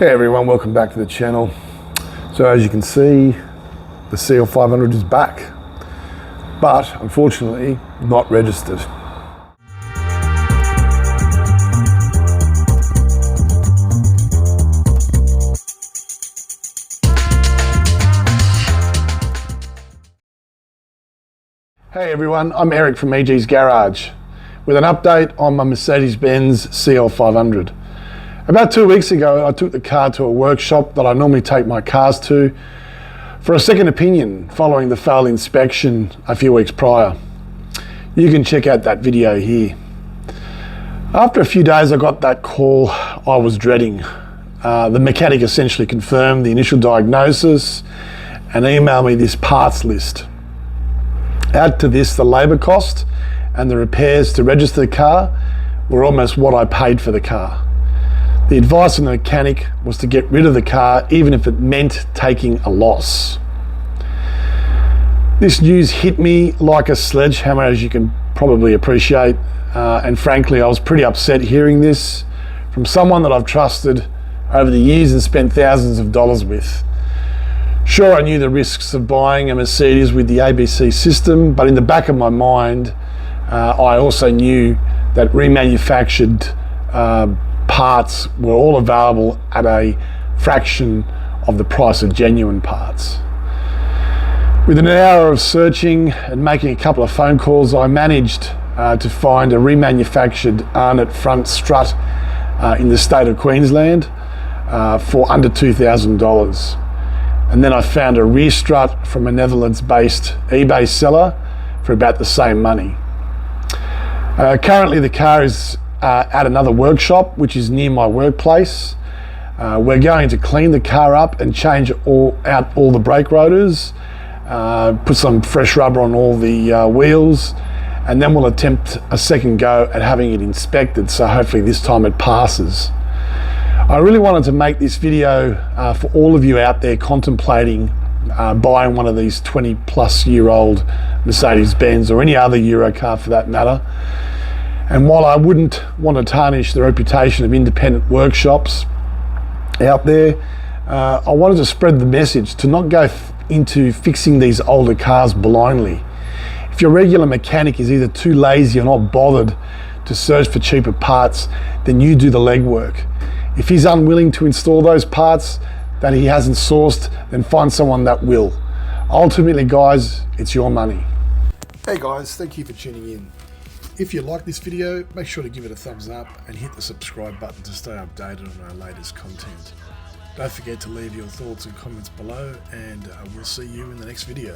Hey everyone, welcome back to the channel. So as you can see, the CL500 is back, but unfortunately not registered. Hey everyone, I'm Eric from EG's Garage with an update on my Mercedes-Benz CL500. About 2 weeks ago, I took the car to a workshop that I normally take my cars to for a second opinion following the failed inspection a few weeks prior. You can check out that video here. After a few days, I got that call I was dreading. The mechanic essentially confirmed the initial diagnosis and emailed me this parts list. Add to this the labour cost and the repairs to register the car were almost what I paid for the car. The advice from the mechanic was to get rid of the car even if it meant taking a loss. This news hit me like a sledgehammer, as you can probably appreciate, and frankly I was pretty upset hearing this from someone that I've trusted over the years and spent thousands of dollars with. Sure, I knew the risks of buying a Mercedes with the ABC system, but in the back of my mind I also knew that remanufactured parts were all available at a fraction of the price of genuine parts. Within an hour of searching and making a couple of phone calls, I managed to find a remanufactured Arnott front strut in the state of Queensland for under $2,000. And then I found a rear strut from a Netherlands-based eBay seller for about the same money. Currently the car is at another workshop which is near my workplace. We're going to clean the car up and change out all the brake rotors, put some fresh rubber on all the wheels, and then we'll attempt a second go at having it inspected, so hopefully this time it passes. I really wanted to make this video for all of you out there contemplating buying one of these 20-plus-year-old Mercedes-Benz or any other Euro car for that matter. And while I wouldn't want to tarnish the reputation of independent workshops out there, I wanted to spread the message to not go into fixing these older cars blindly. If your regular mechanic is either too lazy or not bothered to search for cheaper parts, then you do the legwork. If he's unwilling to install those parts that he hasn't sourced, then find someone that will. Ultimately, guys, it's your money. Hey guys, thank you for tuning in. If you like this video, make sure to give it a thumbs up and hit the subscribe button to stay updated on our latest content. Don't forget to leave your thoughts and comments below, and we'll see you in the next video.